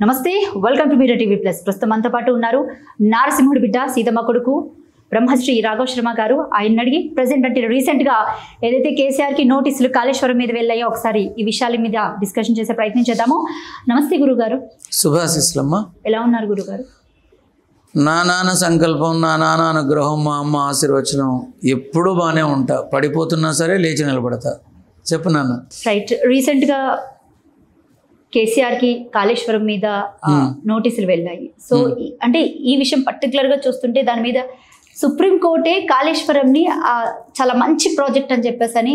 నమస్తే, welcome to media TV plus. ప్రస్తుతం మనతో పాటు ఉన్నారు నారసింహుడి బిడ్డ సీతమ్మ కొడుకు బ్రహ్మశ్రీ రాఘవ శర్మ గారు. ఆయన అడిగి ప్రెసెంట్ అంటే రీసెంట్ గా ఏదైతే కేసీఆర్ కి నోటీసులు కాళేశ్వరం మీద వెళ్ళాయో ఒకసారి ఈ విషయాల మీద డిస్కషన్ చేసే ప్రయత్నం చేద్దాము. నమస్తే గురుగారు. శుభాశిస్సులమ్మ. ఎలా ఉన్నారు గురుగారు? నా నాన్న సంకల్పం, నా నాన్న అనుగ్రహం, మా అమ్మ ఆశీర్వచనం ఎప్పుడూ బాగానే ఉంటా. పడిపోతున్నా సరే లేచి నిలబడతా. చెప్పు నాన్న. రైట్. రీసెంట్ గా కేసీఆర్ కి కాళేశ్వరం మీద నోటీసులు వెళ్ళాయి. సో అంటే ఈ విషయం పర్టికులర్ గా చూస్తుంటే దాని మీద సుప్రీంకోర్టే కాళేశ్వరం ని చాలా మంచి ప్రాజెక్ట్ అని చెప్పేసి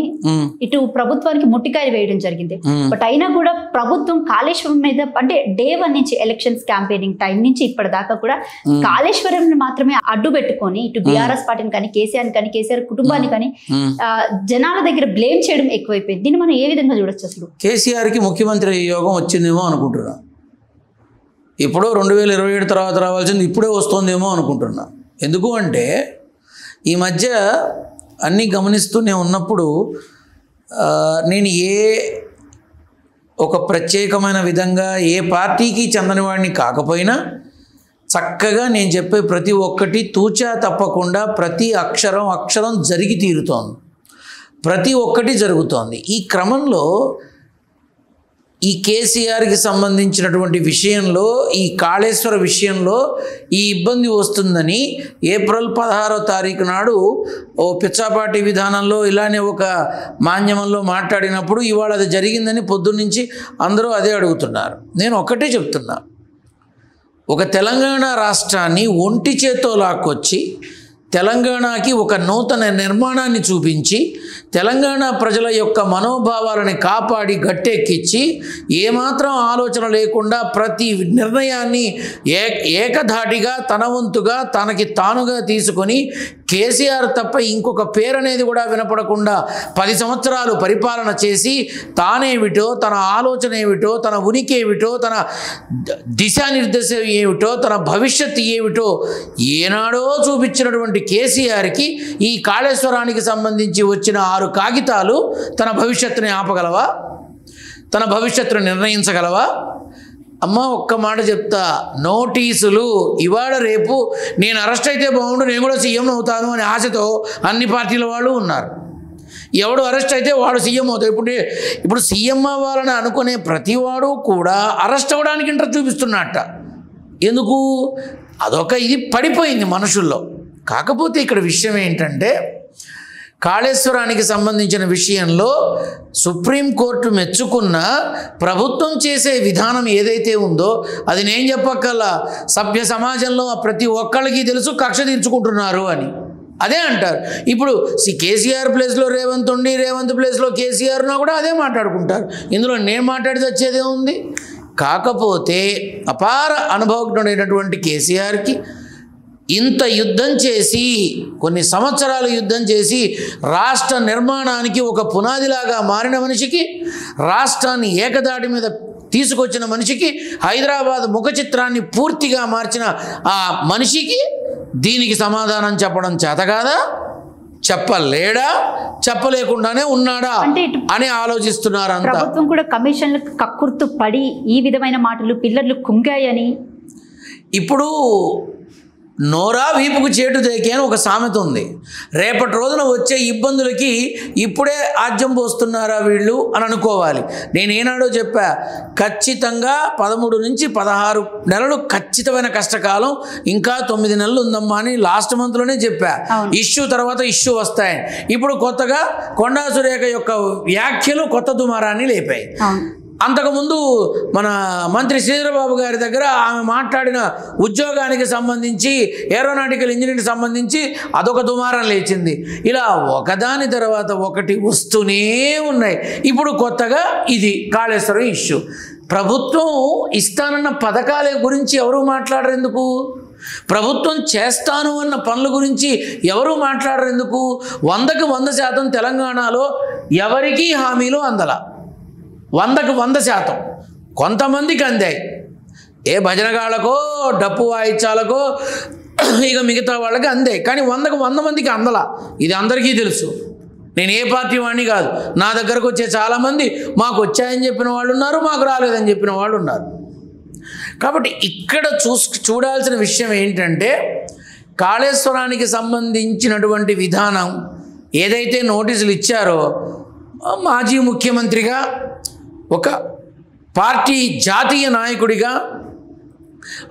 ఇటు ప్రభుత్వానికి ముట్టికాయ వేయడం జరిగింది. బట్ అయినా కూడా ప్రభుత్వం కాళేశ్వరం మీద అంటే డే 1 నుంచి ఎలక్షన్స్ క్యాంపెయినింగ్ టైం నుంచి ఇప్పటిదాకా కూడా కాళేశ్వరం మాత్రమే అడ్డు పెట్టుకొని ఇటు బీఆర్ఎస్ పార్టీని కానీ కేసీఆర్ కానీ కేసీఆర్ కుటుంబాన్ని కానీ జనాల దగ్గర బ్లేమ్ చేయడం ఎక్కువైపోయింది. దీన్ని మనం ఏ విధంగా చూడొచ్చు? అసలు కేసీఆర్కి ముఖ్యమంత్రి యోగం వచ్చిందేమో అనుకుంటున్నా. ఇప్పుడు 2027 తర్వాత రావాల్సింది ఇప్పుడే వస్తుందేమో అనుకుంటున్నా. ఎందుకు అంటే ఈ మధ్య అన్నీ గమనిస్తూనే ఉన్నప్పుడు నేను ఒక ప్రత్యేకమైన విధంగా ఏ పార్టీకి చెందనివాడిని కాకపోయినా చక్కగా నేను చెప్పే ప్రతి ఒక్కటి తూచా తప్పకుండా ప్రతి అక్షరం జరిగి తీరుతోంది. ప్రతి ఒక్కటి జరుగుతోంది. ఈ క్రమంలో ఈ కేసీఆర్కి సంబంధించినటువంటి విషయంలో, ఈ కాళేశ్వర విషయంలో ఈ ఇబ్బంది వస్తుందని ఏప్రిల్ 16వ తారీఖు నాడు ఓ పిచ్చాపాటి విధానంలో ఇలానే ఒక మాధ్యమంలో మాట్లాడినప్పుడు ఇవాళ అది జరిగిందని పొద్దున్నుంచి అందరూ అదే అడుగుతున్నారు. నేను ఒక్కటే చెప్తున్నా, ఒక తెలంగాణ రాష్ట్రాన్ని ఒంటి చేత్తో లాక్కొచ్చి తెలంగాణకి ఒక నూతన నిర్మాణాన్ని చూపించి తెలంగాణ ప్రజల యొక్క మనోభావాలని కాపాడి గట్టెక్కించి ఏమాత్రం ఆలోచన లేకుండా ప్రతి నిర్ణయాన్ని ఏకధాటిగా తన వంతుగా తనకి తానుగా తీసుకొని కేసీఆర్ తప్ప ఇంకొక పేరు అనేది కూడా వినపడకుండా 10 సంవత్సరాలు పరిపాలన చేసి తానేమిటో, తన ఆలోచన ఏమిటో, తన ఉనికి ఏమిటో, తన దిశానిర్దేశం ఏమిటో, తన భవిష్యత్తు ఏమిటో ఏనాడో చూపించినటువంటి కేసీఆర్కి ఈ కాళేశ్వరానికి సంబంధించి వచ్చిన 6 కాగితాలు తన భవిష్యత్తుని ఆపగలవా? తన భవిష్యత్తును నిర్ణయించగలవా? అమ్మ ఒక్క మాట చెప్తా, నోటీసులు ఇవాళ రేపు నేను అరెస్ట్ అయితే బాగుండు, నేను కూడా సీఎం అవుతాను అనే ఆశతో అన్ని పార్టీల వాళ్ళు ఉన్నారు. ఎవడు అరెస్ట్ అయితే వాడు సీఎం అవుతాడు. ఇప్పుడు సీఎం అవ్వాలని అనుకునే ప్రతివాడు కూడా అరెస్ట్ అవ్వడానికి ఇంట్రెస్ట్ చూపిస్తున్నట్ట. ఎందుకు? అదొక ఇది పడిపోయింది మనుషుల్లో. కాకపోతే ఇక్కడ విషయం ఏంటంటే కాళేశ్వరానికి సంబంధించిన విషయంలో సుప్రీంకోర్టు మెచ్చుకున్న ప్రభుత్వం చేసే విధానం ఏదైతే ఉందో అది నేను చెప్పక్కల్లా, సభ్య సమాజంలో ప్రతి ఒక్కళ్ళకి తెలుసు, కక్ష తీర్చుకుంటున్నారు అని అదే అంటారు. ఇప్పుడు కేసీఆర్ ప్లేస్లో రేవంత్ ఉండి రేవంత్ ప్లేస్లో కేసీఆర్ ఉన్నా కూడా అదే మాట్లాడుకుంటారు. ఇందులో నేను మాట్లాడి వచ్చేదే ఉంది. కాకపోతే అపార అనుభవజ్ఞుడైనటువంటి కేసీఆర్కి ఇంత యుద్ధం చేసి, కొన్ని సంవత్సరాలు యుద్ధం చేసి రాష్ట్ర నిర్మాణానికి ఒక పునాదిలాగా మారిన మనిషికి, రాష్ట్రాన్ని ఏకదాటి మీద తీసుకొచ్చిన మనిషికి, హైదరాబాద్ ముఖ చిత్రాన్ని పూర్తిగా మార్చిన ఆ మనిషికి దీనికి సమాధానం చెప్పడం చేత కాదా? చెప్పలేడా? చెప్పలేకుండానే ఉన్నాడా అని ఆలోచిస్తున్నారు అంతా. ప్రభుత్వం కూడా కమిషన్లకు కక్కుర్తు పడి ఈ విధమైన మాటలు పిల్లర్లు కుంగాయని. ఇప్పుడు నోరా వీపుకు చేటు దేకే అని ఒక సామెత ఉంది. రేపటి రోజున వచ్చే ఇబ్బందులకి ఇప్పుడే ఆజ్యం పోస్తున్నారా వీళ్ళు అని అనుకోవాలి. నేను ఏనాడో చెప్పా, ఖచ్చితంగా 13 నుంచి 16 నెలలు ఖచ్చితమైన కష్టకాలం, ఇంకా 9 నెలలు ఉందమ్మా అని లాస్ట్ మంత్లోనే చెప్పా. ఇష్యూ తర్వాత ఇష్యూ వస్తాయని. ఇప్పుడు కొత్తగా కొండా సురేఖ యొక్క వ్యాఖ్యలు కొత్త దుమారాన్ని లేపాయి. అంతకుముందు మన మంత్రి శ్రీధరబాబు గారి దగ్గర ఆమె మాట్లాడిన ఉద్యోగానికి సంబంధించి, ఏరోనాటికల్ ఇంజనీరింగ్కి సంబంధించి అదొక దుమారం లేచింది. ఇలా ఒకదాని తర్వాత ఒకటి వస్తూనే ఉన్నాయి. ఇప్పుడు కొత్తగా ఇది కాళేశ్వరం ఇష్యూ. ప్రభుత్వం ఇస్తానన్న పథకాల గురించి ఎవరు మాట్లాడరు ఎందుకు? ప్రభుత్వం చేస్తాను అన్న పనుల గురించి ఎవరు మాట్లాడరు ఎందుకు? 100కి 100% తెలంగాణలో ఎవరికీ హామీలు అందల. 100కి 100% కొంతమందికి అందాయి. ఏ భజనగాళ్ళకో డప్పు వాయిద్యాలకో ఇక మిగతా వాళ్ళకి అందాయి. కానీ 100కి 100 మందికి అందల. ఇది అందరికీ తెలుసు. నేను ఏ పార్టీ వాడిని కాదు. నా దగ్గరకు వచ్చే చాలామంది మాకు వచ్చాయని చెప్పిన వాళ్ళు ఉన్నారు, మాకు రాలేదని చెప్పిన వాళ్ళు ఉన్నారు. కాబట్టి ఇక్కడ చూడాల్సిన విషయం ఏంటంటే కాళేశ్వరానికి సంబంధించినటువంటి విధానం ఏదైతే నోటీసులు ఇచ్చారో మాజీ ముఖ్యమంత్రిగా ఒక పార్టీ జాతీయ నాయకుడిగా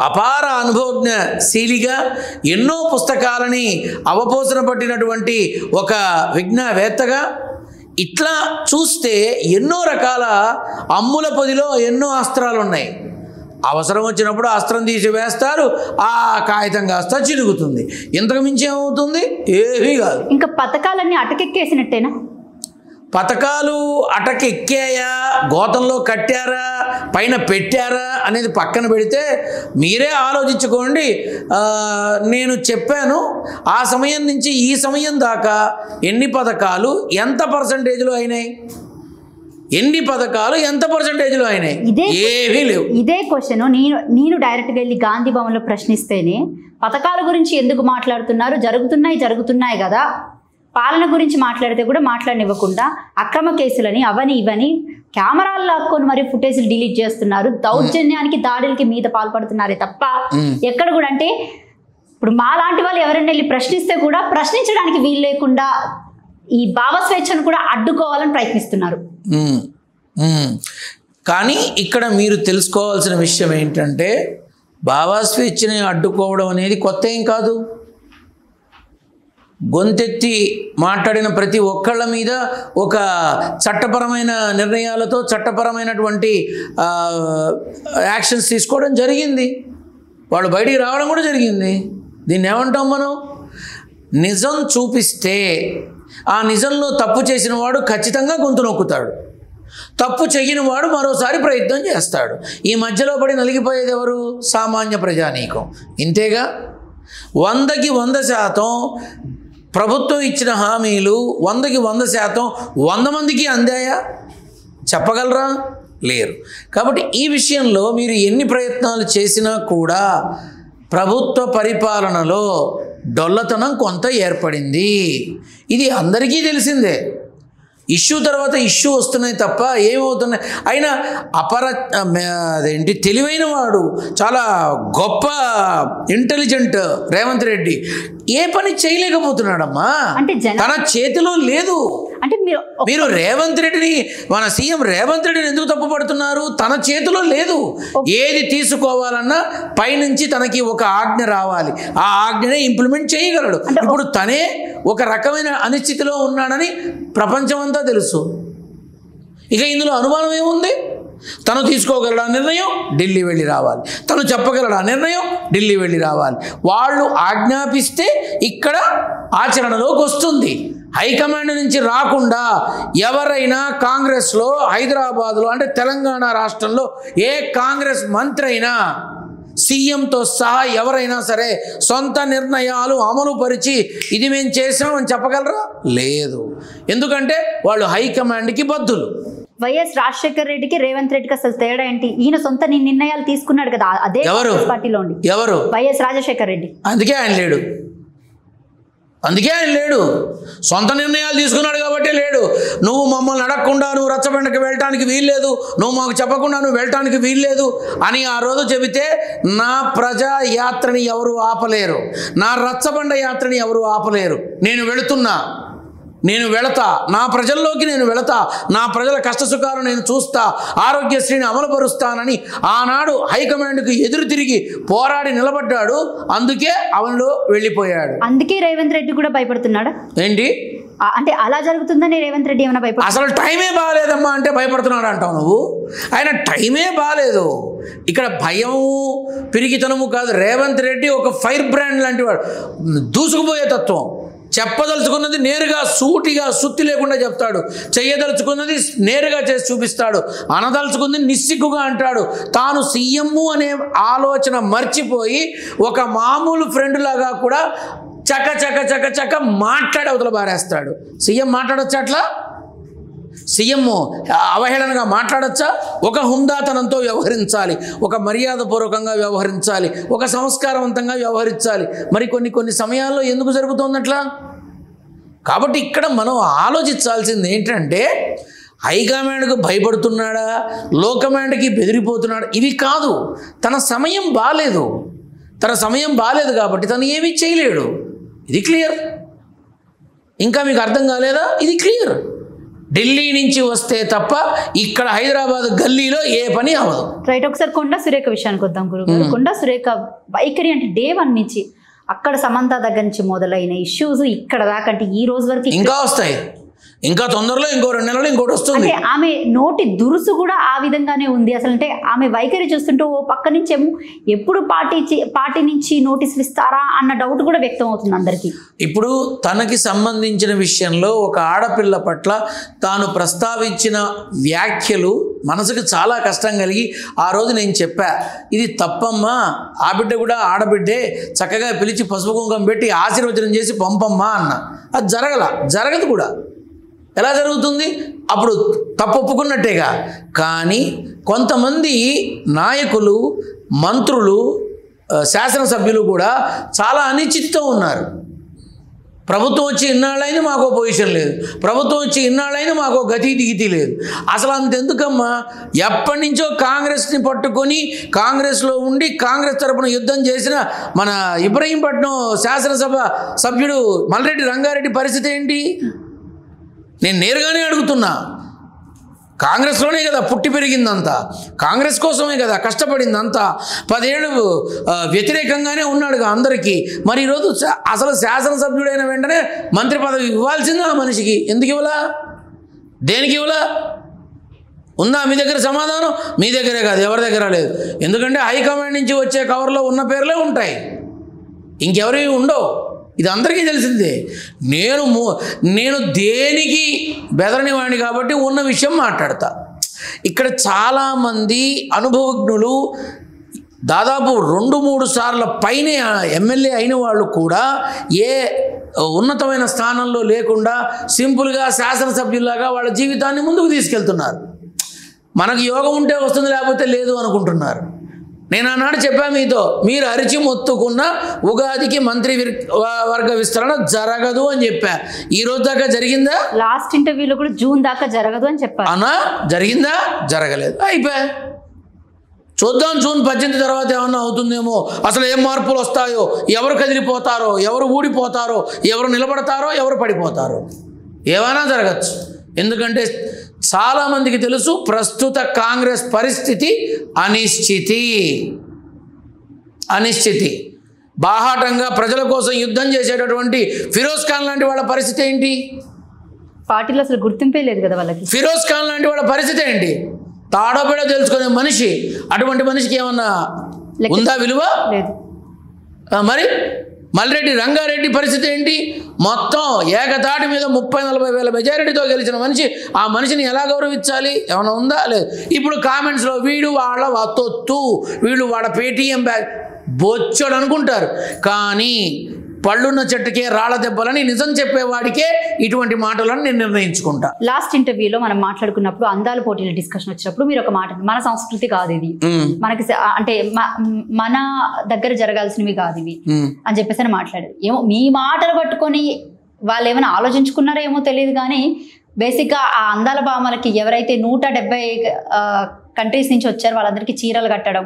అపార అనుభవజ్ఞశీలిగా ఎన్నో పుస్తకాలని అవపోసన పట్టినటువంటి ఒక విజ్ఞావేత్తగా ఇట్లా చూస్తే ఎన్నో రకాల అమ్ముల పొదిలో ఎన్నో అస్త్రాలు ఉన్నాయి. అవసరం వచ్చినప్పుడు అస్త్రం తీసి వేస్తారు, ఆ కాగితం కాస్త చిరుగుతుంది. ఇంతకు మించి ఏమవుతుంది? ఏమీ కాదు. ఇంకా పథకాలన్నీ అటకెక్కేసినట్టేనా? పథకాలు అటకెక్కాయా, గోతంలో కట్టారా, పైన పెట్టారా అనేది పక్కన పెడితే మీరే ఆలోచించుకోండి. నేను చెప్పాను ఆ సమయం నుంచి ఈ సమయం దాకా ఎన్ని పథకాలు ఎంత పర్సంటేజ్లో అయినాయి, ఎన్ని పథకాలు ఎంత పర్సంటేజ్లో అయినాయి? ఏమీ లేవు. ఇదే క్వశ్చన్ నేను డైరెక్ట్గా వెళ్ళి గాంధీ భవన్లో ప్రశ్నిస్తేనే పథకాల గురించి ఎందుకు మాట్లాడుతున్నారు, జరుగుతున్నాయి కదా, పాలన గురించి మాట్లాడితే కూడా మాట్లాడనివ్వకుండా అక్రమ కేసులని అవని ఇవని కెమెరాలు లాక్కొని మరి ఫుటేజ్లు డిలీట్ చేస్తున్నారు, దౌర్జన్యానికి దాడులకి మీద పాల్పడుతున్నారే తప్ప ఎక్కడ కూడా అంటే ఇప్పుడు మా లాంటి వాళ్ళు ఎవరైనా వెళ్ళి ప్రశ్నిస్తే కూడా ప్రశ్నించడానికి వీలు లేకుండా ఈ భావస్వేచ్ఛను కూడా అడ్డుకోవాలని ప్రయత్నిస్తున్నారు. కానీ ఇక్కడ మీరు తెలుసుకోవాల్సిన విషయం ఏంటంటే భావస్వేచ్ఛని అడ్డుకోవడం అనేది కొత్త ఏం కాదు. గొంతెత్తి మాట్లాడిన ప్రతి ఒక్కళ్ళ మీద ఒక చట్టపరమైన నిర్ణయాలతో చట్టపరమైనటువంటి యాక్షన్స్ తీసుకోవడం జరిగింది. వాళ్ళు బయటికి రావడం కూడా జరిగింది. దీన్ని ఏమంటాం మనం? నిజం చూపిస్తే ఆ నిజంలో తప్పు చేసిన వాడు ఖచ్చితంగా గొంతు నొక్కుతాడు, తప్పు చెయ్యని వాడు మరోసారి ప్రయత్నం చేస్తాడు. ఈ మధ్యలో పడి నలిగిపోయేది ఎవరు? సామాన్య ప్రజానీకం. ఇంతేగా 100కి 100% ప్రభుత్వం ఇచ్చిన హామీలు 100కి 100% 100 మందికి అందాయా? చెప్పగలరా? లేరు. కాబట్టి ఈ విషయంలో మీరు ఎన్ని ప్రయత్నాలు చేసినా కూడా ప్రభుత్వ పరిపాలనలో డొల్లతనం కొంత ఏర్పడింది. ఇది అందరికీ తెలిసిందే. ఇష్యూ తర్వాత ఇష్యూ వస్తున్నాయి తప్ప ఏమవుతున్నాయి? అయినా అదేంటి తెలివైన వాడు, చాలా గొప్ప ఇంటెలిజెంట్ రేవంత్ రెడ్డి ఏ పని చేయలేకపోతున్నాడమ్మా, తన చేతిలో లేదు. అంటే మీరు రేవంత్ రెడ్డిని, మన సీఎం రేవంత్ రెడ్డిని ఎందుకు తప్పుపడుతున్నారు? తన చేతిలో లేదు. ఏది తీసుకోవాలన్నా పైనుంచి తనకి ఒక ఆజ్ఞ రావాలి, ఆ ఆజ్ఞనే ఇంప్లిమెంట్ చేయగలడు. ఇప్పుడు తనే ఒక రకమైన అనిశ్చితిలో ఉన్నాడని ప్రపంచమంతా తెలుసు. ఇక ఇందులో అనుమానం ఏముంది? తను తీసుకోగలడా నిర్ణయం? ఢిల్లీ వెళ్ళి రావాలి. తను చెప్పగలడా నిర్ణయం? ఢిల్లీ వెళ్ళి రావాలి. వాళ్ళు ఆజ్ఞాపిస్తే ఇక్కడ ఆచరణలోకి వస్తుంది. హైకమాండ్ నుంచి రాకుండా ఎవరైనా కాంగ్రెస్లో హైదరాబాద్లో అంటే తెలంగాణ రాష్ట్రంలో ఏ కాంగ్రెస్ మంత్రి అయినా సీఎంతో సహా ఎవరైనా సరే సొంత నిర్ణయాలు అమలు పరిచి ఇది మేము చేసామని చెప్పగలరా? లేదు. ఎందుకంటే వాళ్ళు హైకమాండ్కి బద్దులు. వైఎస్ రాజశేఖర్ రెడ్డికి రేవంత్ రెడ్డికి అసలు తేడా ఏంటి? ఈయన సొంత నిర్ణయాలు తీసుకున్నాడు కదా, అదే పార్టీలో ఉండి. ఎవరు? వైఎస్ రాజశేఖర్ రెడ్డి. అందుకే ఆయన లేడు. సొంత నిర్ణయాలు తీసుకున్నాడు కాబట్టి లేడు. నువ్వు మమ్మల్ని అడగకుండా నువ్వు రచ్చబండకి వెళ్ళటానికి వీల్లేదు, నువ్వు మాకు చెప్పకుండా నువ్వు వెళ్ళటానికి వీల్లేదు అని ఆ రోజు చెబితే నా ప్రజా యాత్రని ఎవరు ఆపలేరు, నా రచ్చబండ యాత్రని ఎవరు ఆపలేరు. నేను వెళతా, నా ప్రజల్లోకి నేను వెళతా, నా ప్రజల కష్టసుఖాలు నేను చూస్తా, ఆరోగ్యశ్రీని అమలుపరుస్తానని ఆనాడు హైకమాండ్కి ఎదురు తిరిగి పోరాడి నిలబడ్డాడు. అందుకే అవన్లో వెళ్ళిపోయాడు. అందుకే రేవంత్ రెడ్డి కూడా భయపడుతున్నాడా ఏంటి? అంటే అలా జరుగుతుందని రేవంత్ రెడ్డి ఏమైనా భయపడ? అసలు టైమే బాగాలేదమ్మా అంటే భయపడుతున్నాడు అంటావు నువ్వు. ఆయన టైమే బాగాలేదు. ఇక్కడ భయం పిరికితనము కాదు. రేవంత్ రెడ్డి ఒక ఫైర్ బ్రాండ్ లాంటి వాడు, దూసుకుపోయే తత్వం. చెప్పదలుచుకున్నది నేరుగా సూటిగా సుత్తి లేకుండా చెప్తాడు, చెయ్యదలుచుకున్నది నేరుగా చేసి చూపిస్తాడు, అనదలుచుకుంది నిస్సిగ్గుగా అంటాడు. తాను సీఎం అనే ఆలోచన మర్చిపోయి ఒక మామూలు ఫ్రెండ్ లాగా కూడా చక చక చక చక మాట్లాడి అవతల బారేస్తాడు. సీఎం మాట్లాడొచ్చు అట్లా? సీఎం అవహేళనగా మాట్లాడచ్చా? ఒక హుందాతనంతో వ్యవహరించాలి, ఒక మర్యాదపూర్వకంగా వ్యవహరించాలి, ఒక సంస్కారవంతంగా వ్యవహరించాలి. మరి కొన్ని సమయాల్లో ఎందుకు జరుగుతుందట్లా? కాబట్టి ఇక్కడ మనం ఆలోచించాల్సింది ఏంటంటే హైకమాండ్కు భయపడుతున్నాడా, లోకమాండ్కి బెదిరిపోతున్నాడా, ఇవి కాదు. తన సమయం బాలేదు, కాబట్టి తను ఏమీ చేయలేడు. ఇది క్లియర్. ఇంకా మీకు అర్థం కాలేదా? ఇది క్లియర్. ఢిల్లీ నుంచి వస్తే తప్ప ఇక్కడ హైదరాబాద్ గల్లీలో ఏ పని అవ్వదు. రైట్. ఒకసారి కొండా సురేఖ విషయానికి వద్దాం గురుగారు. కొండా సురేఖ వైఖరి అంటే డే 1 నుంచి అక్కడ సమంత దగ్గర నుంచి మొదలైన ఇష్యూస్ ఇక్కడ దాకా అంటే ఈ రోజు వరకు ఇంకా వస్తాయి. ఇంకా తొందరలో ఇంకో 2 నెలలు ఇంకోటి వస్తుంది. అంటే ఆమె నోటి దురుసు కూడా ఆ విధంగానే ఉంది. అసలు అంటే ఆమె వైఖరి చూస్తుంటే ఓ పక్క నుంచేమో ఎప్పుడు పార్టీ నుంచి నోటీసులు ఇస్తారా అన్న డౌట్ కూడా వ్యక్తం అవుతుంది అందరికీ. ఇప్పుడు తనకి సంబంధించిన విషయంలో ఒక ఆడపిల్ల పట్ల తాను ప్రస్తావించిన వ్యాఖ్యలు మనసుకు చాలా కష్టం కలిగి ఆ రోజు నేను చెప్పా, ఇది తప్పమ్మా, ఆ బిడ్డ కూడా ఆడబిడ్డే, చక్కగా పిలిచి పసుపు కుంకం పెట్టి ఆశీర్వచనం చేసి పంపమ్మా అన్న. అది జరగదు కూడా. ఎలా జరుగుతుంది? అప్పుడు తప్పు ఒప్పుకున్నట్టేగా. కానీ కొంతమంది నాయకులు, మంత్రులు, శాసనసభ్యులు కూడా చాలా అనిశ్చితితో ఉన్నారు. ప్రభుత్వం వచ్చి ఇన్నాళ్ళైనా మాకో పొజిషన్ లేదు, ప్రభుత్వం వచ్చి ఇన్నాళ్ళైనా మాకో గతి దిగితి లేదు. అసలు అంతెందుకమ్మా, ఎప్పటి నుంచో కాంగ్రెస్ని పట్టుకొని కాంగ్రెస్లో ఉండి కాంగ్రెస్ తరపున యుద్ధం చేసిన మన ఇబ్రహీంపట్నం శాసనసభ సభ్యుడు మల్రెడ్డి రంగారెడ్డి పరిస్థితి ఏంటి? నేను నేరుగానే అడుగుతున్నా. కాంగ్రెస్లోనే కదా పుట్టి పెరిగిందంతా, కాంగ్రెస్ కోసమే కదా కష్టపడిందంతా, 10 ఏళ్ళు వ్యతిరేకంగానే ఉన్నాడుగా అందరికీ. మరి ఈరోజు అసలు శాసనసభ్యుడైన వెంటనే మంత్రి పదవి ఇవ్వాల్సిందా ఆ మనిషికి? ఎందుకు ఇవ్వలా? దేనికి ఇవ్వలా? ఉందా మీ దగ్గర సమాధానం? మీ దగ్గరే కాదు, ఎవరి దగ్గర లేదు. ఎందుకంటే హైకమాండ్ నుంచి వచ్చే కవర్లో ఉన్న పేర్లే ఉంటాయి, ఇంకెవరి ఉండవు. ఇది అందరికీ తెలిసిందే. నేను దేనికి బెదరని వాడిని కాబట్టి ఉన్న విషయం మాట్లాడతా. ఇక్కడ చాలామంది అనుభవజ్ఞులు దాదాపు 2-3 సార్ల పైనే ఎమ్మెల్యే అయిన వాళ్ళు కూడా ఏ ఉన్నతమైన స్థానంలో లేకుండా సింపుల్గా శాసనసభ్యులాగా వాళ్ళ జీవితాన్ని ముందుకు తీసుకెళ్తున్నారు. మనకు యోగం ఉంటే వస్తుంది, లేకపోతే లేదు అనుకుంటున్నారు. నేను ఆనాడు చెప్పా మీతో, మీరు అరిచి మొత్తుకున్న ఉగాదికి మంత్రి వర్గ విస్తరణ జరగదు అని చెప్పా. ఈ రోజు దాకా జరిగిందా? లాస్ట్ ఇంటర్వ్యూలో కూడా జూన్ దాకా జరగదు అని చెప్పారు. అన్నా జరిగిందా? జరగలేదు. అయిపోయా. చూద్దాం జూన్ 18 తర్వాత ఏమన్నా అవుతుందేమో, అసలు ఏం మార్పులు వస్తాయో, ఎవరు కదిలిపోతారో, ఎవరు ఊడిపోతారో, ఎవరు నిలబడతారో, ఎవరు పడిపోతారో, ఏమైనా జరగచ్చు. ఎందుకంటే చాలామందికి తెలుసు ప్రస్తుత కాంగ్రెస్ పరిస్థితి అనిశ్చితి. బాహాటంగా ప్రజల కోసం యుద్ధం చేసేటటువంటి ఫిరోజ్ ఖాన్ లాంటి వాళ్ళ పరిస్థితి ఏంటి? పార్టీలో అసలు గుర్తింపే లేదు కదా వాళ్ళకి. ఫిరోజ్ ఖాన్ లాంటి వాళ్ళ పరిస్థితి ఏంటి? తాడోపేడో తెలుసుకునే మనిషి. అటువంటి మనిషికి ఏమన్నా ఉందా విలువ? లేదు. మరి మల్రెడ్డి రంగారెడ్డి పరిస్థితి ఏంటి? మొత్తం ఏకతాటి మీద 30-40 వేల మెజారిటీతో గెలిచిన మనిషి. ఆ మనిషిని ఎలా గౌరవించాలి? ఏమైనా ఉందా? లేదు. ఇప్పుడు కామెంట్స్లో వీడు వాళ్ళ తొత్తు, వీళ్ళు వాళ్ళ పేటీఎం బ్యాగ్ బొచ్చడు అనుకుంటారు. కానీ పళ్ళున్న చెట్టుకే రాళ్ళ దెబ్బలని నిజం చెప్పేవాడికే ఇటువంటి మాటలను నేను నిర్ణయించుకుంటా. లాస్ట్ ఇంటర్వ్యూలో మనం మాట్లాడుకున్నప్పుడు అందాల పోటీల డిస్కషన్ వచ్చినప్పుడు మీరు ఒక మాట, మన సంస్కృతి కాదు ఇది, మనకి అంటే మన దగ్గర జరగాల్సినవి కాదు ఇవి అని చెప్పేసి మాట్లాడారు. ఏమో మీ మాటలు పట్టుకొని వాళ్ళు ఏమైనా ఆలోచించుకున్నారో ఏమో తెలియదు, కానీ బేసిక్గా ఆ అందాల భామలకి ఎవరైతే 170 కంట్రీస్ నుంచి వచ్చారో వాళ్ళందరికీ చీరలు కట్టడం,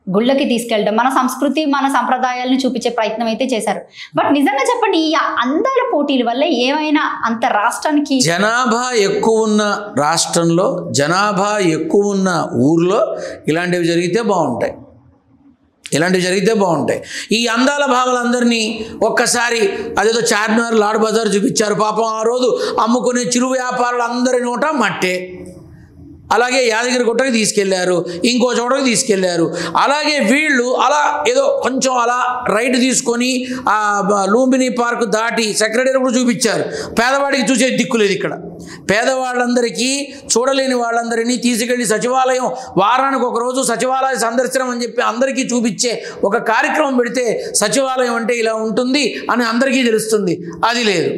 గుళ్ళకి తీసుకెళ్ళడం, మన సంస్కృతి మన సంప్రదాయాలను చూపించే ప్రయత్నం అయితే చేశారు. బట్ నిజంగా చెప్పండి, ఈ అందాల పోటీల వల్ల ఏమైనా అంత రాష్ట్రానికి జనాభా ఎక్కువ ఉన్న రాష్ట్రంలో, జనాభా ఎక్కువ ఉన్న ఊర్లో ఇలాంటివి జరిగితే బాగుంటాయి. ఈ అందాల భావాలందరినీ ఒక్కసారి అదేదో చార్మినార్, లాడ్ బజార్ చూపించారు. పాపం ఆ రోజు అమ్ముకునే చిరు వ్యాపారులు అందరి నోట మట్టే. అలాగే యాదగిరి గుట్టకి తీసుకెళ్లారు, ఇంకో చోటకి తీసుకెళ్లారు. అలాగే వీళ్ళు అలా ఏదో కొంచెం అలా రైట్ తీసుకొని ఆ లూంబిని పార్క్ దాటి సెక్రటరీ కూడా చూపించారు. పేదవాడికి చూసే దిక్కులేదు ఇక్కడ. పేదవాళ్ళందరికీ, చూడలేని వాళ్ళందరినీ తీసుకెళ్ళి సచివాలయం వారానికి ఒకరోజు సచివాలయ సందర్శనం అని చెప్పి అందరికీ చూపించే ఒక కార్యక్రమం పెడితే సచివాలయం అంటే ఇలా ఉంటుంది అని అందరికీ తెలుస్తుంది. అది లేదు.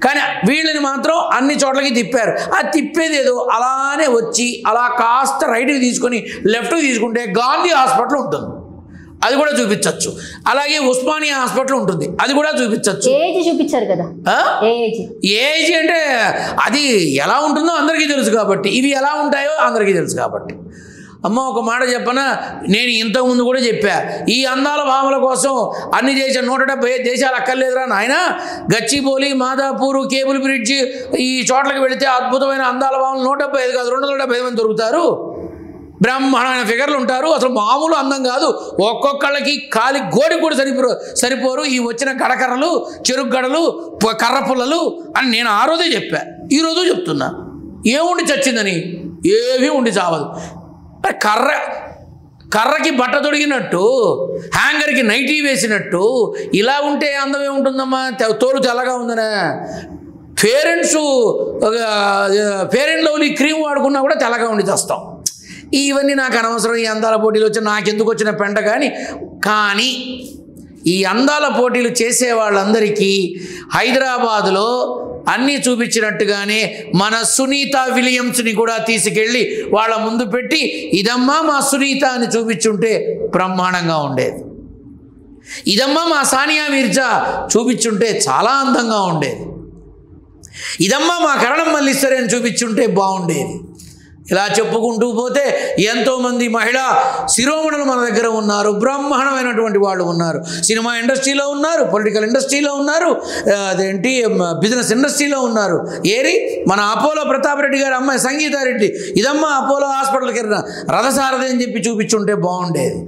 కానీ వీళ్ళని మాత్రం అన్ని చోట్లకి తిప్పారు. ఆ తిప్పేది ఏదో అలానే వచ్చి అలా కాస్త రైట్కి తీసుకొని లెఫ్ట్కి తీసుకుంటే గాంధీ హాస్పిటల్ ఉంటుంది. అది కూడా చూపించవచ్చు. అలాగే ఉస్మానియా హాస్పిటల్ ఉంటుంది, అది కూడా చూపించవచ్చు. ఏజ్ చూపించారు కదా, ఏజ్ అంటే అది ఎలా ఉంటుందో అందరికీ తెలుసు కాబట్టి, ఇవి ఎలా ఉంటాయో అందరికీ తెలుసు కాబట్టి. అమ్మ ఒక మాట చెప్పనా, నేను ఇంతకుముందు కూడా చెప్పా, ఈ అందాల భావన కోసం అన్ని దేశాలు 170 దేశాలు అక్కర్లేదురా నాయన. గచ్చిబౌలి, మాదాపూర్, కేబుల్ బ్రిడ్జ్ ఈ చోట్లకి వెళితే అద్భుతమైన అందాల భావనలు 175 కాదు 275 మంది దొరుకుతారు. బ్రహ్మాండమైన ఫిగర్లు ఉంటారు, అసలు మామూలు అందం కాదు. ఒక్కొక్కళ్ళకి కాలి గోడి కూడా సరిపోరు ఈ వచ్చిన గడకర్రలు, చెరుకు గడలు, కర్ర పుల్లలు అని నేను ఆ రోజే చెప్పా, ఈరోజు చెప్తున్నా. ఏముండి చచ్చిందని? ఏమీ ఉండి చావదు. కర్రకి బట్ట తొడిగినట్టు, హ్యాంగర్కి నైటీ వేసినట్టు ఇలా ఉంటే అందం ఏముంటుందమ్మా? తోలు తెల్లగా ఉందనే. ఫేర్ అండ్ లవ్లీ క్రీమ్ వాడుకున్నా కూడా తెల్లగా ఉండి చేస్తాం. ఇవన్నీ నాకు అనవసరం. ఈ అందాల పోటీలు వచ్చి నాకెందుకు వచ్చిన పెంట. కానీ ఈ అందాల పోటీలు చేసే వాళ్ళందరికీ హైదరాబాదులో అన్నీ చూపించినట్టుగానే మన సునీత విలియమ్స్ని కూడా తీసుకెళ్ళి వాళ్ళ ముందు పెట్టి ఇదమ్మా మా సునీత అని చూపించుంటే బ్రహ్మాండంగా ఉండేది. ఇదమ్మా మా సానియా మీర్జా చూపించుంటే చాలా అందంగా ఉండేది. ఇదమ్మా మా కరణం మల్లీశ్వరి అని చూపించుంటే బాగుండేది. ఇలా చెప్పుకుంటూ పోతే ఎంతోమంది మహిళా శిరోమణులు మన దగ్గర ఉన్నారు, బ్రహ్మాండమైనటువంటి వాళ్ళు ఉన్నారు. సినిమా ఇండస్ట్రీలో ఉన్నారు, పొలిటికల్ ఇండస్ట్రీలో ఉన్నారు, అదేంటి బిజినెస్ ఇండస్ట్రీలో ఉన్నారు. ఏరి మన అపోలో ప్రతాప్ రెడ్డి గారి అమ్మాయి సంగీతారెడ్డి ఇదమ్మా అపోలో హాస్పిటల్కి రథసారథి అని చెప్పి చూపించుంటే బాగుండేది.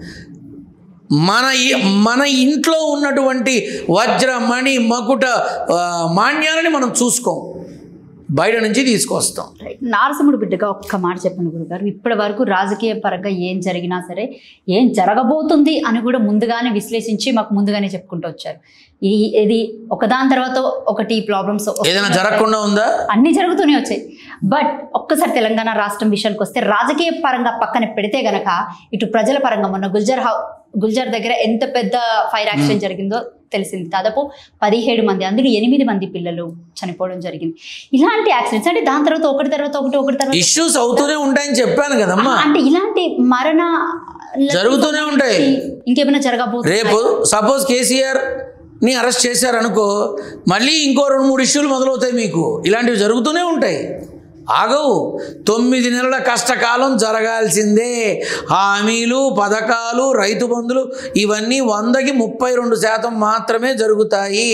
మన ఇంట్లో ఉన్నటువంటి వజ్ర మణి మకుట మాన్యాలని మనం చూసుకోం, బయట నుంచి తీసుకొస్తాం. నారసింహుడు బిడ్డగా ఒక్క మాట చెప్పండి గురుగారు. ఇప్పటి వరకు రాజకీయ పరంగా ఏం జరిగినా సరే, ఏం జరగబోతుంది అని కూడా ముందుగానే విశ్లేషించి మాకు ముందుగానే చెప్పుకుంటూ వచ్చారు. ఇది ఒకదాని తర్వాత ఒకటి ప్రాబ్లమ్స్ ఏదైనా జరగకుండా ఉందా? అన్ని జరుగుతూనే వచ్చాయి. బట్ ఒక్కసారి తెలంగాణ రాష్ట్రం విషయానికి వస్తే రాజకీయ పరంగా పక్కన పెడితే గనక ఇటు ప్రజల పరంగా మొన్న గుల్జర్ దగ్గర ఎంత పెద్ద ఫైర్ యాక్సిడెంట్ జరిగిందో తెలిసింది. దాదాపు 17 మంది, అందులో 8 మంది పిల్లలు చనిపోవడం జరిగింది. ఇలాంటి యాక్సిడెంట్స్ అంటే దాని తర్వాత ఒకటి తర్వాత ఇష్యూస్ అవుతూనే ఉంటాయని చెప్పాను కదమ్మా. అంటే ఇలాంటి మరణ జరుగుతూనే ఉంటాయి. ఇంకేమైనా జరగబోతుంది. రేపు సపోజ్ కేసీఆర్ ని అరెస్ట్ చేశారనుకో, మళ్ళీ ఇంకో 2-3 ఇష్యూలు మొదలవుతాయి. మీకు ఇలాంటివి జరుగుతూనే ఉంటాయి, ఆగవు. 9 నెలల కష్టకాలం జరగాల్సిందే. హామీలు, పథకాలు, రైతు బంధులు ఇవన్నీ 100కి 32% మాత్రమే జరుగుతాయి.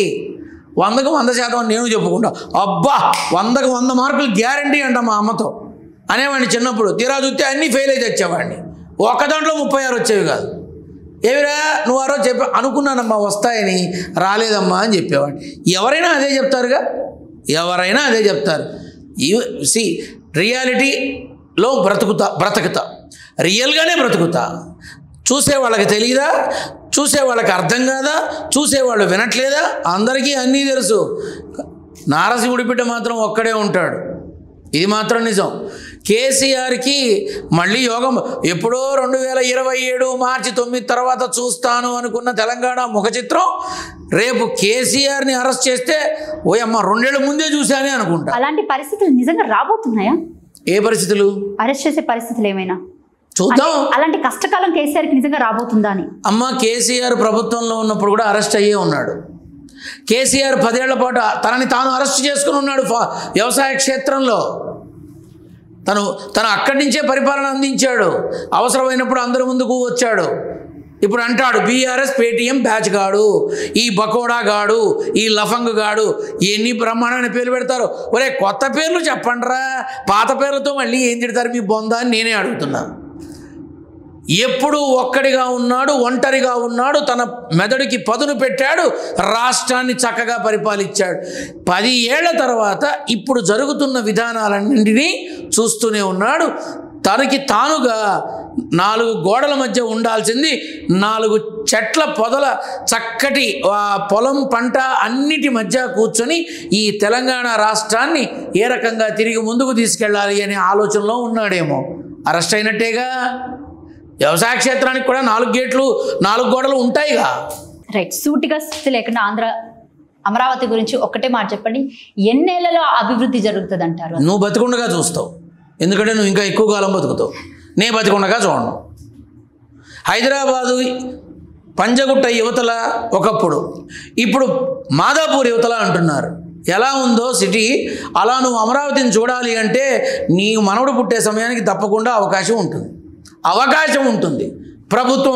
100కి 100% నేను చెప్పుకుంటా. అబ్బా 100కి 100 మార్కులు గ్యారంటీ అంట మా అమ్మతో అనేవాడిని చిన్నప్పుడు. తీరా చూస్తే అన్నీ ఫెయిల్ అయితే వచ్చేవాడిని. ఒక్క దాంట్లో 36 వచ్చేవి కాదు. ఏవిరా నువ్వు ఆ రోజు అనుకున్నానమ్మా వస్తాయని, రాలేదమ్మా అని చెప్పేవాడిని. ఎవరైనా అదే చెప్తారుగా, ఎవరైనా అదే చెప్తారు. రియాలిటీలో బ్రతుకుతా, రియల్గానే బ్రతుకుతా. చూసే వాళ్ళకి తెలియదా? చూసే వాళ్ళకి అర్థం కాదా? చూసేవాళ్ళు వినట్లేదా? అందరికీ అన్నీ తెలుసు. నారసింహుడి బిడ్డ మాత్రం ఒక్కడే ఉంటాడు, ఇది మాత్రం నిజం. కేసీఆర్కి మళ్ళీ యోగం ఎప్పుడో 2027 మార్చి 9 తర్వాత చూస్తాను అనుకున్న తెలంగాణ ముఖ చిత్రం రేపు కేసీఆర్ని అరెస్ట్ చేస్తే ఓయమ్మ 2 ఏళ్ల ముందే చూశానే అనుకుంటా. అలాంటి పరిస్థితులు నిజంగా రాబోతున్నాయా? ఏ పరిస్థితులు? అరెస్ట్ చేసే పరిస్థితులు ఏమైనా చూద్దాం. అలాంటి కష్టకాలం కేసీఆర్కి నిజంగా రాబోతుందా అని. అమ్మ కేసీఆర్ ప్రభుత్వంలో ఉన్నప్పుడు కూడా అరెస్ట్ అయ్యే ఉన్నాడు. కేసీఆర్ 10 ఏళ్ల పాటు తనని తాను అరెస్ట్ చేసుకుని ఉన్నాడు. వ్యవసాయ క్షేత్రంలో తను అక్కడి నుంచే పరిపాలన అందించాడు. అవసరమైనప్పుడు అందరి ముందుకు వచ్చాడు. ఇప్పుడు అంటాడు బీఆర్ఎస్ పేటీఎం బ్యాచ్ గాడు, ఈ బకోడా గాడు, ఈ లఫంగ్ గాడు, ఎన్ని బ్రహ్మాండమైన పేర్లు పెడతారు. ఒరే కొత్త పేర్లు చెప్పండిరా, పాత పేర్లతో మళ్ళీ ఏం తిడతారు మీ బొందా అని నేనే అడుగుతున్నా. ఎప్పుడు ఒక్కడిగా ఉన్నాడు, ఒంటరిగా ఉన్నాడు, తన మెదడుకి పదును పెట్టాడు, రాష్ట్రాన్ని చక్కగా పరిపాలించాడు. 10 ఏళ్ల తర్వాత ఇప్పుడు జరుగుతున్న విధానాలన్నింటినీ చూస్తూనే ఉన్నాడు. తనకి తానుగా 4 గోడల మధ్య ఉండాల్సింది 4 చెట్ల పొదల చక్కటి పొలం పంట అన్నిటి మధ్య కూర్చొని ఈ తెలంగాణ రాష్ట్రాన్ని ఏ రకంగా తిరిగి ముందుకు తీసుకెళ్ళాలి అనే ఆలోచనలో ఉన్నాడేమో. అరెస్ట్ అయినట్టేగా. వ్యవసాయ క్షేత్రానికి కూడా 4 గేట్లు 4 గోడలు ఉంటాయిగా. రైట్. సూటిగా స్థితి లేకుండా అమరావతి గురించి ఒక్కటే మాట చెప్పండి. ఎన్నేళ్లలో అభివృద్ధి జరుగుతుంది అంటారు? నువ్వు బతికుండగా చూస్తావు, ఎందుకంటే నువ్వు ఇంకా ఎక్కువ కాలం బతుకుతావు. నేను బతికుండగా చూడను. హైదరాబాదు పంజగుట్ట యువతల ఒకప్పుడు, ఇప్పుడు మాదాపూర్ యువతల అంటున్నారు. ఎలా ఉందో సిటీ అలా నువ్వు అమరావతిని చూడాలి అంటే నీ మనవడు పుట్టే సమయానికి తప్పకుండా అవకాశం ఉంటుంది. ప్రభుత్వం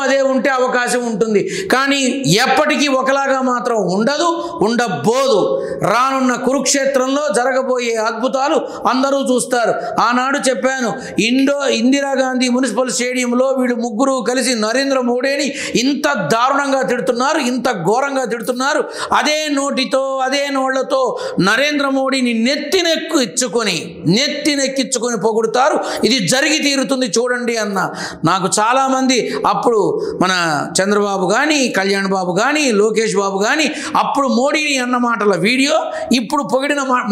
అదే ఉంటే అవకాశం ఉంటుంది. కానీ ఎప్పటికీ ఒకలాగా మాత్రం ఉండబోదు. రానున్న కురుక్షేత్రంలో జరగబోయే అద్భుతాలు అందరూ చూస్తారు. ఆనాడు చెప్పాను, ఇందిరాగాంధీ మున్సిపల్ స్టేడియంలో వీళ్ళు ముగ్గురు కలిసి నరేంద్ర మోడీని ఇంత దారుణంగా తిడుతున్నారు, ఇంత ఘోరంగా తిడుతున్నారు. అదే నోటితో అదే నోళ్లతో నరేంద్ర మోడీని నెత్తినెక్కించుకొని పొగుడుతారు. ఇది జరిగి తీరుతుంది చూడండి అన్న. నాకు చాలామంది అప్పుడు మన చంద్రబాబు కానీ, కళ్యాణ్ బాబు కానీ, లోకేష్ బాబు కానీ అప్పుడు మోడీని అన్న మాటల వీడియో, ఇప్పుడు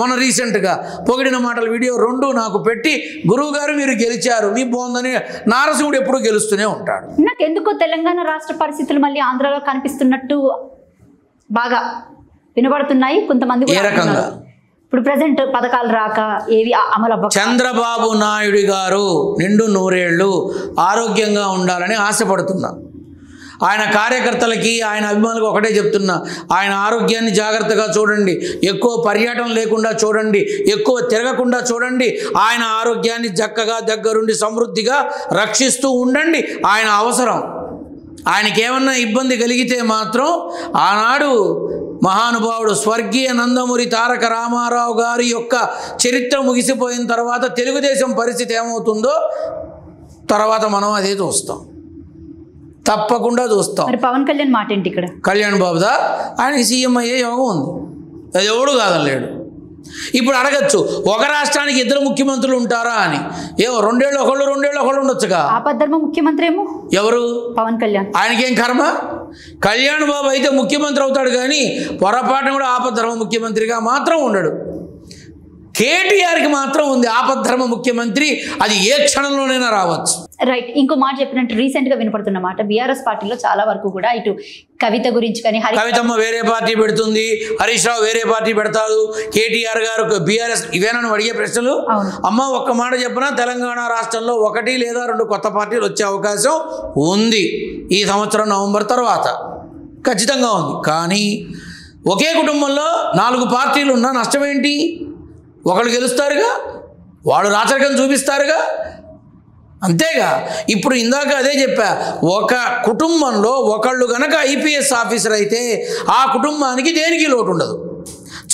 మొన్న రీసెంట్గా పొగిడిన మాటల వీడియో రెండు నాకు పెట్టి, గురువు గారు మీరు గెలిచారు, మీ బాగుందని. నారసింహుడు ఎప్పుడు గెలుస్తూనే ఉంటాడు. నాకు ఎందుకో తెలంగాణ రాష్ట్ర పరిస్థితులు మళ్ళీ ఆంధ్రాలో కనిపిస్తున్నట్టు బాగా వినబడుతున్నాయి. కొంతమంది ఏ రకంగా? ఇప్పుడు ప్రజెంట్ పథకాలు రాక ఏవి అమలు అవ్వక. చంద్రబాబు నాయుడు గారు నిండు 100 ఏళ్ళు ఆరోగ్యంగా ఉండాలని ఆశపడుతున్నా. ఆయన కార్యకర్తలకి, ఆయన అభిమానులకు ఒకటే చెప్తున్నా, ఆయన ఆరోగ్యాన్ని జాగ్రత్తగా చూడండి, ఎక్కువ పర్యటన లేకుండా చూడండి, ఎక్కువ తిరగకుండా చూడండి. ఆయన ఆరోగ్యాన్ని చక్కగా దగ్గరుండి సమృద్ధిగా రక్షిస్తూ ఉండండి. ఆయన అవసరం. ఆయనకేమన్నా ఇబ్బంది కలిగితే మాత్రం ఆనాడు మహానుభావుడు స్వర్గీయ నందమూరి తారక రామారావు గారి యొక్క చరిత్ర ముగిసిపోయిన తర్వాత తెలుగుదేశం పరిస్థితి ఏమవుతుందో తర్వాత మనం అదే చూస్తాం, తప్పకుండా చూస్తాం. పవన్ కళ్యాణ్ మాట ఏంటి ఇక్కడ? కళ్యాణ్ బాబుదా ఆయనకి సీఎం అయ్యే యోగం ఉంది, అది ఎవడు కాదలేడు. ఇప్పుడు అడగచ్చు, ఒక రాష్ట్రానికి 2 ముఖ్యమంత్రులు ఉంటారా అని. ఏమో 2 ఏళ్ళు ఒకళ్ళు ఉండొచ్చుగా. ఆపద్ధర్మ ముఖ్యమంత్రి ఏమో ఎవరు? పవన్ కళ్యాణ్. ఆయనకేం కర్మ? కళ్యాణ్ బాబు అయితే ముఖ్యమంత్రి అవుతాడు కానీ పొరపాటున కూడా ఆపద్ధర్మ ముఖ్యమంత్రిగా మాత్రం ఉండడు. కేటీఆర్కి మాత్రం ఉంది ఆపద్ధర్మ ముఖ్యమంత్రి, అది ఏ క్షణంలోనైనా రావచ్చు. రైట్. ఇంకో మాట చెప్పినట్టు రీసెంట్గా వినపడుతున్న మాట, బీఆర్ఎస్ పార్టీలో చాలా వరకు కూడా ఇటు కవిత గురించి కానీ, కవితమ్మ వేరే పార్టీ పెడుతుంది, హరీష్ రావు వేరే పార్టీ పెడతాడు, కేటీఆర్ గారు బీఆర్ఎస్, ఇవేనా నువ్వు అడిగే ప్రశ్నలు? అమ్మ ఒక్క మాట చెప్పినా, తెలంగాణ రాష్ట్రంలో 1 లేదా 2 కొత్త పార్టీలు వచ్చే అవకాశం ఉంది ఈ సంవత్సరం నవంబర్ తర్వాత, ఖచ్చితంగా ఉంది. కానీ ఒకే కుటుంబంలో 4 పార్టీలు ఉన్నా నష్టం ఏంటి? ఒకళ్ళు గెలుస్తారుగా, వాళ్ళు రాచరికం చూపిస్తారుగా, అంతేగా. ఇప్పుడు ఇందాక అదే చెప్పా, ఒక కుటుంబంలో ఒకళ్ళు గనక ఐపీఎస్ ఆఫీసర్ అయితే ఆ కుటుంబానికి దేనికి లోటు ఉండదు.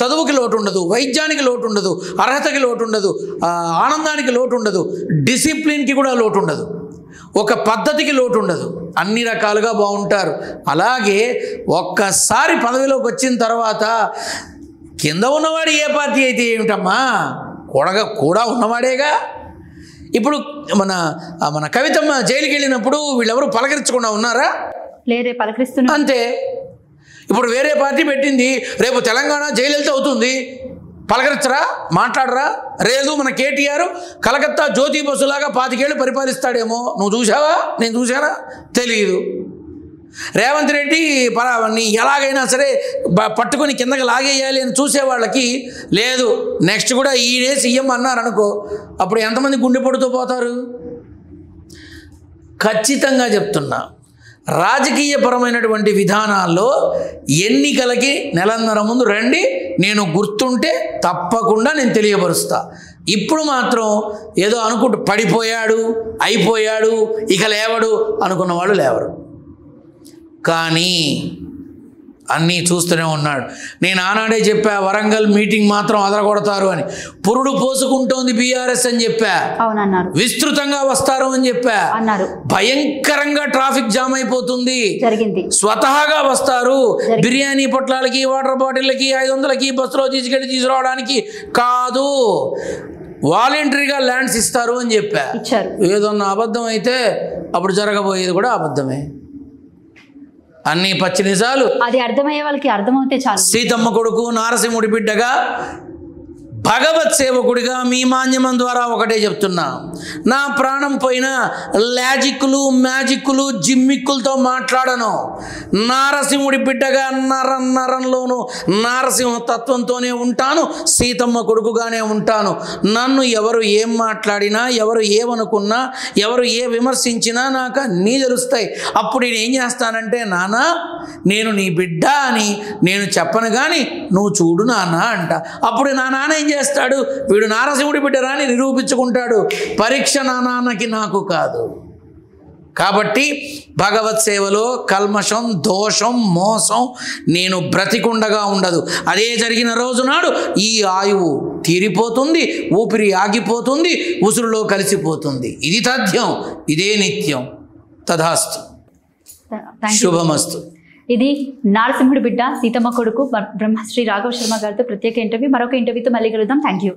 చదువుకి లోటు ఉండదు, వైద్యానికి లోటు ఉండదు, అర్హతకి లోటు ఉండదు, ఆనందానికి లోటు ఉండదు, డిసిప్లిన్కి కూడా లోటు ఉండదు, ఒక పద్ధతికి లోటు ఉండదు, అన్ని రకాలుగా బాగుంటారు. అలాగే ఒక్కసారి పదవిలోకి వచ్చిన తర్వాత కింద ఉన్నవాడు ఏ పార్టీ అయితే ఏమిటమ్మా, కూడా ఉన్నవాడేగా. ఇప్పుడు మన కవితమ్మ జైలుకి వెళ్ళినప్పుడు వీళ్ళెవరు పలకరించకుండా ఉన్నారా? లేరే, పలకరిస్తున్నారు అంతే. ఇప్పుడు వేరే పార్టీ పెట్టింది, రేపు తెలంగాణ జైలు వెళ్తే అవుతుంది, పలకరించరా, మాట్లాడరా? లేదు, మన కేటీఆర్ కలకత్తా జ్యోతి బస్సులాగా 25 ఏళ్ళు పరిపాలిస్తాడేమో. నువ్వు చూసావా? నేను చూసానా? తెలియదు. రేవంత్ రెడ్డి ఎలాగైనా సరే పట్టుకొని కిందకి లాగేయాలి అని చూసేవాళ్ళకి లేదు, నెక్స్ట్ కూడా ఈయనే సీఎం అన్నారనుకో, అప్పుడు ఎంతమంది గుండెపోటుతో పోతారు? ఖచ్చితంగా చెప్తున్నా, రాజకీయపరమైనటువంటి విధానాల్లో ఎన్నికలకి 1.5 ముందు రండి, నేను గుర్తుంటే తప్పకుండా నేను తెలియపరుస్తా. ఇప్పుడు మాత్రం ఏదో అనుకుంటూ పడిపోయాడు, అయిపోయాడు, ఇక లేవడు అనుకున్న వాళ్ళు లేవరు. కానీ అన్నీ చూస్తూనే ఉన్నాడు. నేను ఆనాడే చెప్పా, వరంగల్ మీటింగ్ మాత్రం అదరగొడతారు అని. పురుడు పోసుకుంటోంది బీఆర్ఎస్ అని చెప్పా, విస్తృతంగా వస్తారు అని చెప్పా, భయంకరంగా ట్రాఫిక్ జామ్ అయిపోతుంది, స్వతహాగా వస్తారు. బిర్యానీ పొట్లాలకి, వాటర్ బాటిళ్ళకి, 500కి బస్సులో తీసుకురావడానికి కాదు, వాలంటరీగా ల్యాండ్స్ ఇస్తారు అని చెప్పా. ఏదన్నా అబద్ధం అయితే అప్పుడు జరగబోయేది కూడా అబద్ధమే. అన్ని పచ్చి నిజాలు. అది అర్థమయ్యే వాళ్ళకి అర్థమవుతే చాలు. సీతమ్మ కొడుకు నారసింహుడి బిడ్డగా భగవత్ సేవకుడిగా మీ మాధ్యమం ద్వారా ఒకటే చెప్తున్నా, నా ప్రాణం పోయిన లాజిక్లు మ్యాజిక్లు జిమ్మిక్కులతో మాట్లాడను. నారసింహుడి బిడ్డగా నరంలోనూ నారసింహ తత్వంతోనే ఉంటాను, సీతమ్మ కొడుకుగానే ఉంటాను. నన్ను ఎవరు ఏం మాట్లాడినా, ఎవరు ఏమనుకున్నా, ఎవరు ఏ విమర్శించినా నాకు అన్నీ తెలుస్తాయి. అప్పుడు నేను ఏం చేస్తానంటే, నాన్న నేను నీ బిడ్డ అని నేను చెప్పను కానీ నువ్వు చూడు నాన్న అంట. అప్పుడు నా నాన్న ఏం చేస్తాడు, వీడు నారసింహుడి బిడ్డరా అని నిరూపించుకుంటాడు. పరీక్ష నా నాన్నకి నాకు కాదు. కాబట్టి భగవత్ సేవలో కల్మషం, దోషం, మోసం నేను బ్రతికుండగా ఉండదు. అదే జరిగిన రోజు నాడు ఈ ఆయువు తీరిపోతుంది, ఊపిరి ఆగిపోతుంది, ఉసురులో కలిసిపోతుంది. ఇది తథ్యం, ఇదే నిత్యం. తథాస్తు, శుభమస్తు. ఇది నారసింహుడి బిడ్డ సీతమ్మ కొడుకు బ్రహ్మశ్రీ రాఘవ శర్మ గారితో ప్రత్యేక ఇంటర్వ్యూ. మరొక ఇంటర్వ్యూతో మళ్ళీ కలుద్దాం. Thank you.